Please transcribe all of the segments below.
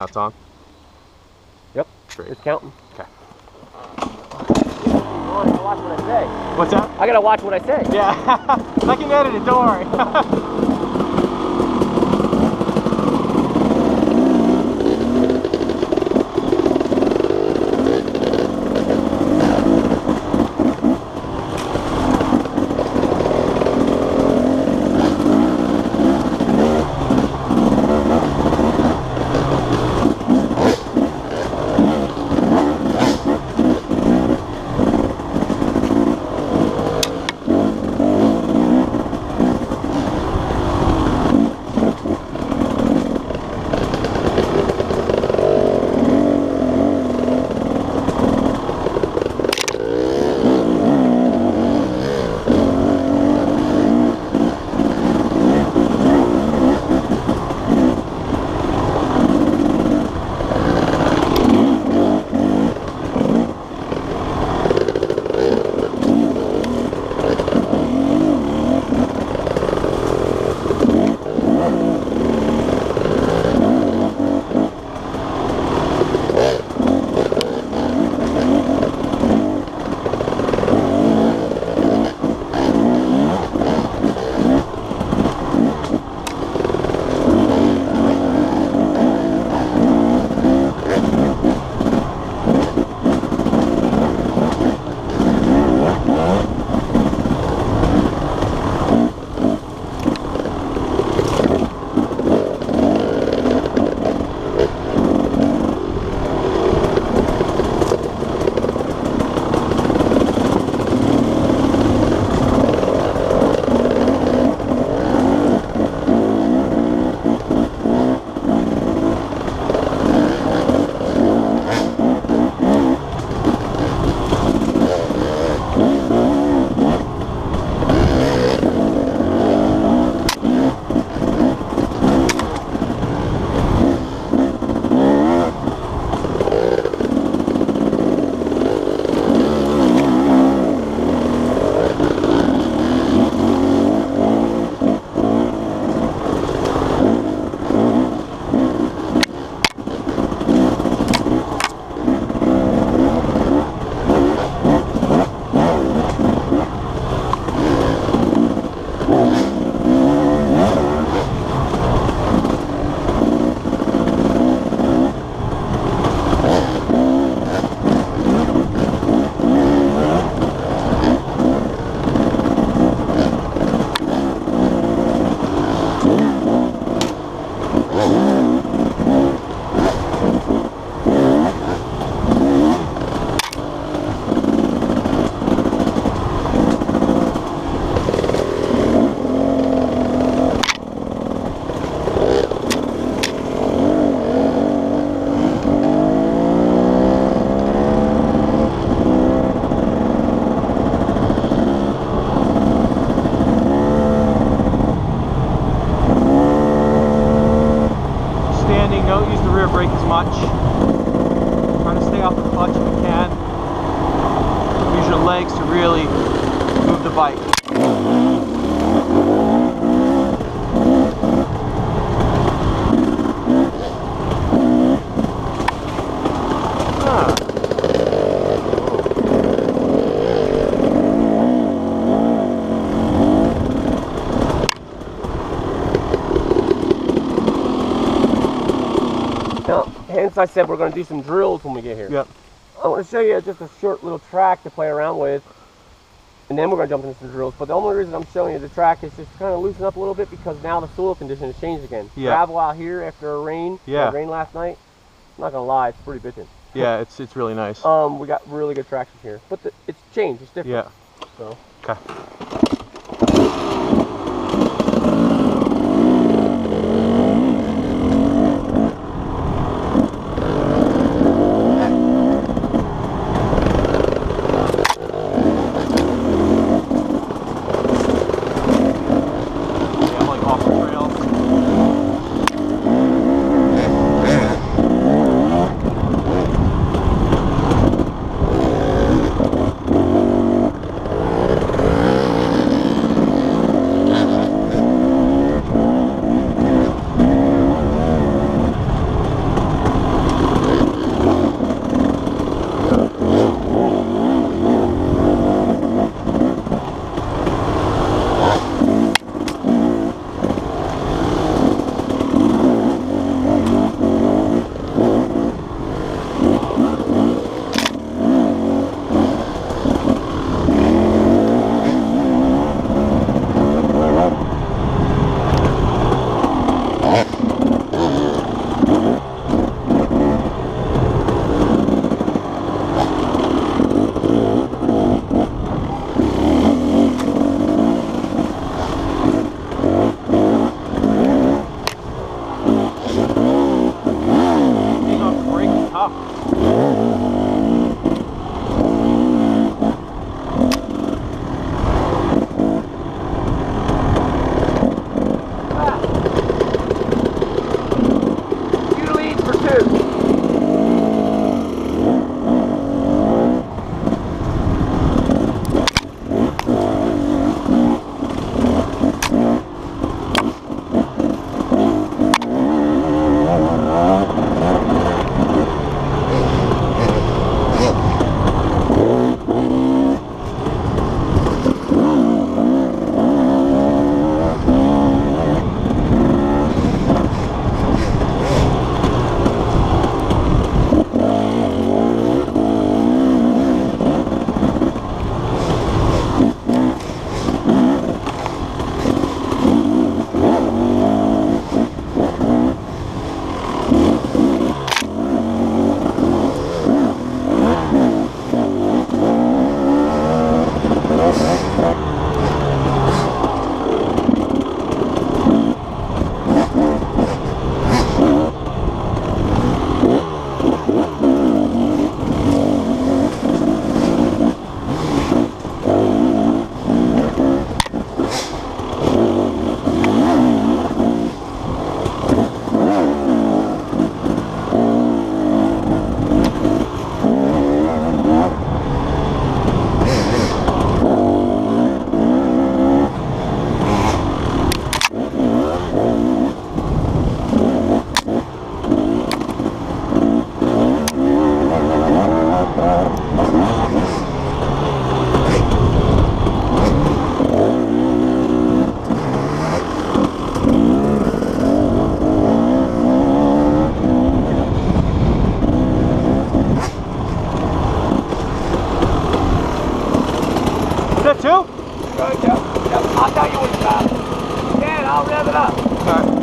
That's on? Yep. Great. It's counting. Okay. I gotta watch what I say. What's that? I gotta watch what I say. Yeah. I can edit it, don't worry. Don't use the rear brake as much. Try to stay off the clutch if you can. Use your legs to really move the bike. Hence I said we're going to do some drills when we get here. Yep. I want to show you just a short little track to play around with, and then we're going to jump into some drills. But the only reason I'm showing you the track is just to kind of loosen up a little bit because now the soil condition has changed again. Yeah. Gravel out here after a rain. Yeah. It rained last night. I'm not going to lie, it's pretty bitchin'. Yeah, it's really nice. We got really good traction here, but it's changed. It's different. Yeah. So. Okay. You lead for 2. Is that 2? Good, yep. I'll tell you when it's out. Yeah, and I'll rev it up. Okay.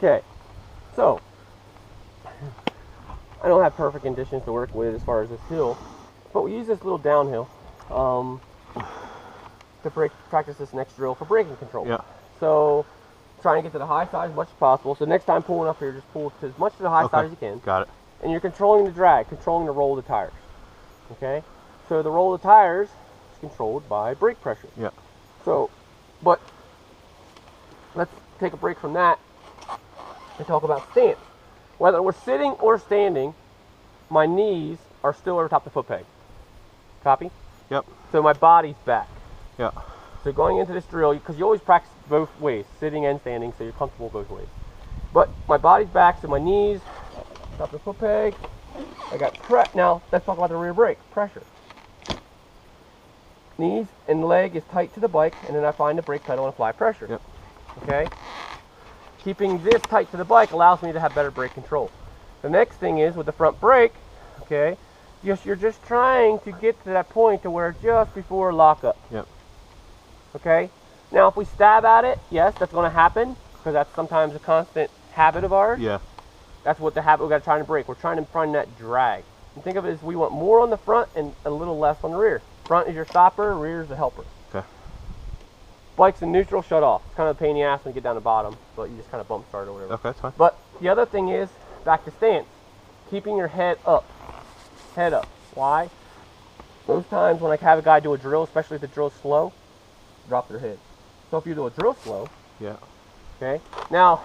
Okay, so I don't have perfect conditions to work with as far as this hill, but we use this little downhill to practice this next drill for braking control. Yeah. So trying to get to the high side as much as possible. So next time pulling up here, just pull to as much to the high side as you can. Got it. And you're controlling the drag, controlling the roll of the tires. Okay? So the roll of the tires is controlled by brake pressure. Yeah. So, but let's take a break from that and talk about stance. Whether we're sitting or standing, my knees are still over top the foot peg. Copy? Yep. So my body's back. Yeah. So going into this drill, because you always practice both ways, sitting and standing, so you're comfortable both ways. But my body's back, so my knees, top of the foot peg. I got now let's talk about the rear brake, pressure. Knees and leg is tight to the bike, and then I find the brake pedal and apply pressure. Yep. Okay? Keeping this tight to the bike allows me to have better brake control. The next thing is with the front brake, okay, you're just trying to get to that point to where just before lockup. Yep. Okay? Now if we stab at it, yes, that's going to happen, because that's sometimes a constant habit of ours. Yeah. That's what the habit we got to try to break. We're trying to find that drag. And think of it as we want more on the front and a little less on the rear. Front is your stopper, rear is the helper. Okay. Bikes in neutral, shut off. It's kind of a pain in the ass when you get down the bottom, but you just kind of bump start or whatever. Okay, that's fine. But the other thing is, back to stance, keeping your head up. Head up. Why? Most times when I have a guy do a drill, especially if the drill's slow, drop their head. So if you do a drill slow, Yeah. Okay. Now,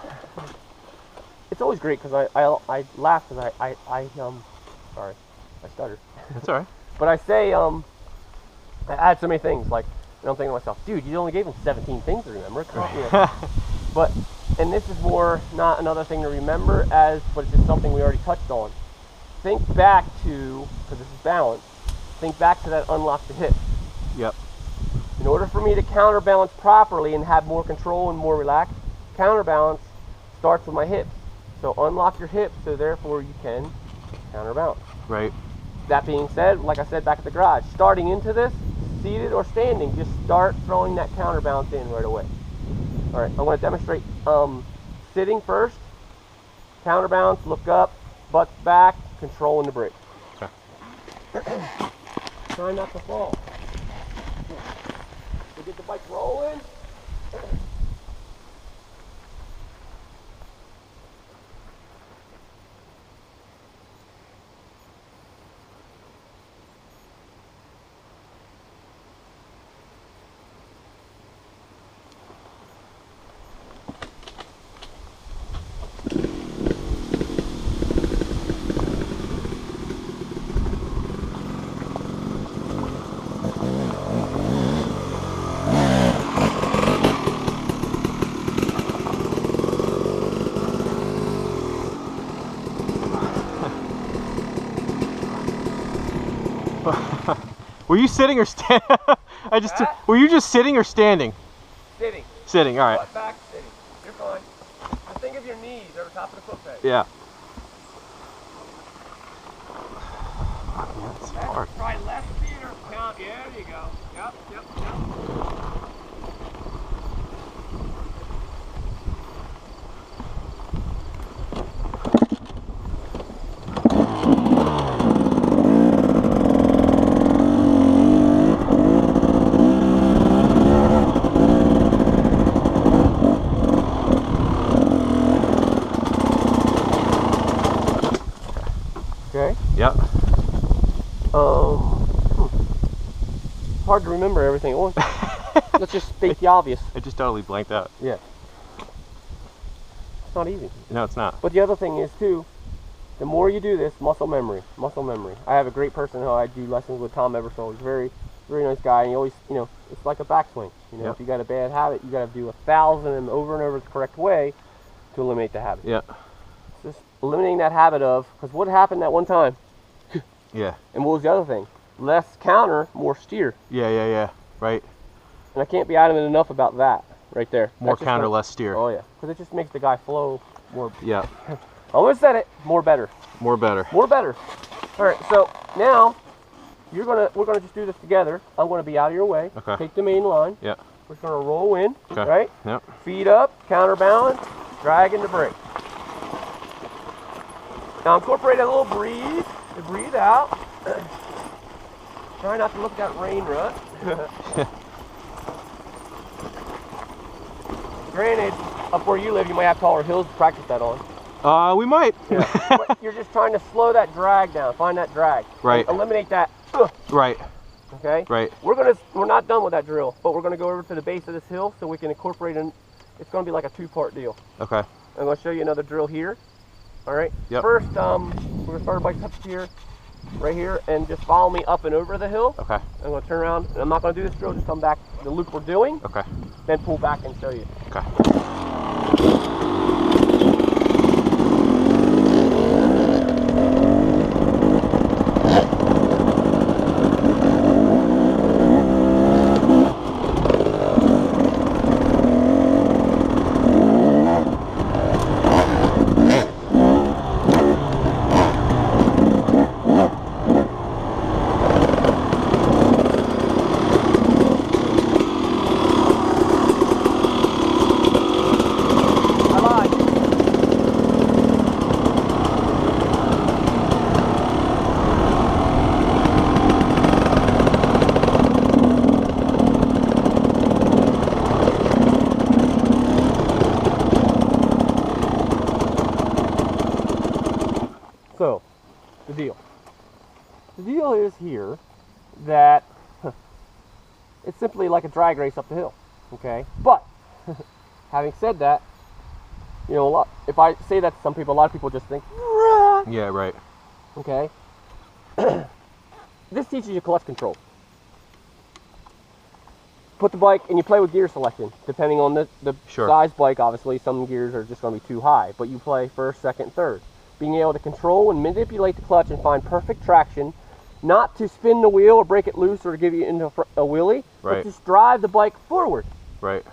it's always great because I laugh because sorry, I stuttered. That's all right. But I say I add so many things. Like, and I'm thinking to myself, dude, you only gave him 17 things to remember. But, and this is more not another thing to remember but it's just something we already touched on. Think back to, because this is balance, think back to that unlock the hip. Yep. In order for me to counterbalance properly and have more control and more relaxed, counterbalance starts with my hips. So unlock your hips so therefore you can counterbalance. Right. That being said, like I said back at the garage, starting into this, seated or standing, just start throwing that counterbalance in right away. All right, I'm going to demonstrate sitting first, counterbalance, look up, butt back, controlling the brake. Okay. Try not to fall. So get the bike rolling. Were you sitting or standing? Were you just sitting or standing? Sitting. Sitting, all right. Butt back, sitting. You're fine. Just think of your knees over top of the foot peg. Yeah. Yeah, it's hard. Try left feet or count. Yeah, there you go. Yep, yep, yep. Okay. Yep. Hard to remember everything at once. Let's just state the obvious. I just totally blanked out. Yeah. It's not easy. No, it's not. But the other thing is too, the more you do this, muscle memory, muscle memory. I have a great person who I do lessons with, Tom Eversole. He's a very, very nice guy, and he always, you know, it's like a backswing. You know, Yep. if you got a bad habit, you got to do 1,000 of them over and over the correct way to eliminate the habit. Yeah. It's just eliminating that habit of, because what happened that one time, Yeah. and what was the other thing? Less counter, more steer. Yeah. Right. And I can't be adamant enough about that right there. More That's just counter, gonna- less steer. Oh yeah, because it just makes the guy flow more. Yeah. Almost said it. More better. More better. More better. All right. So now we're gonna just do this together. I'm gonna be out of your way. Okay. Take the main line. Yeah. We're just gonna roll in. Okay. Right. Yep. Feet up, counterbalance, dragging the brake. Now incorporate a little breathe. To breathe out. Try not to look at that rain rut. Granted, up where you live, you might have taller hills to practice that on. We might. Yeah. But you're just trying to slow that drag down. Find that drag. Right. Eliminate that. Right. Okay. Right. We're not done with that drill, but we're gonna go over to the base of this hill so we can incorporate in. It's gonna be like a 2-part deal. Okay. I'm gonna show you another drill here. All right. Yep. First, we're gonna start our bike up here, right here, and just follow me up and over the hill. Okay. I'm gonna turn around, and I'm not gonna do this drill. Just come back the loop we're doing, Okay. then pull back and show you. Okay. So, the deal. The deal is here that it's simply like a drag race up the hill, okay? But, having said that, You know, if I say that to some people, a lot of people just think, "Rah." Yeah, right. Okay. This teaches you clutch control. Put the bike and you play with gear selection, depending on the Sure. size bike. Obviously, some gears are just going to be too high, but you play first, second, third. Being able to control and manipulate the clutch and find perfect traction, not to spin the wheel or break it loose or to give you into a wheelie, Right. but just drive the bike forward. Right.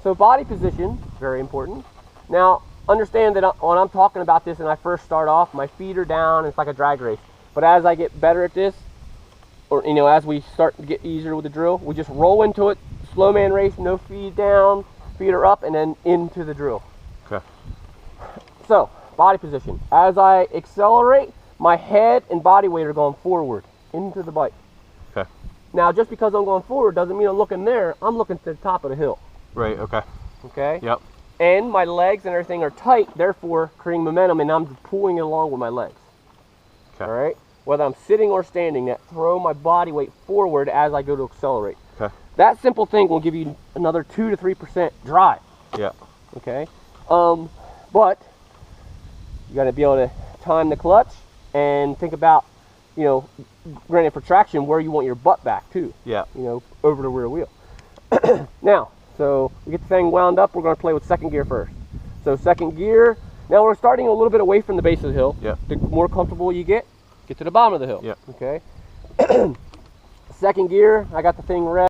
So body position, very important. Now, understand that when I'm talking about this and I first start off, my feet are down, it's like a drag race. But as I get better at this, or you know, as we start to get easier with the drill, we just roll into it, slow man race, no feet down, feet are up, and then into the drill. Okay. So, body position. As I accelerate, my head and body weight are going forward into the bike. Okay. Now, just because I'm going forward doesn't mean I'm looking there. I'm looking to the top of the hill. Right, okay. Okay? Yep. And my legs and everything are tight, therefore creating momentum, and I'm pulling it along with my legs. Okay. All right? Whether I'm sitting or standing, that throw my body weight forward as I go to accelerate. Okay. That simple thing will give you another 2 to 3% drive. Yeah. Okay? But you got to be able to time the clutch and think about, you know, granted for traction, where you want your butt back too. Yeah. You know, over the rear wheel. Now, so we get the thing wound up, we're going to play with second gear first. So second gear, now we're starting a little bit away from the base of the hill. Yeah. The more comfortable you get to the bottom of the hill. Yeah. Okay? Second gear, I got the thing ready.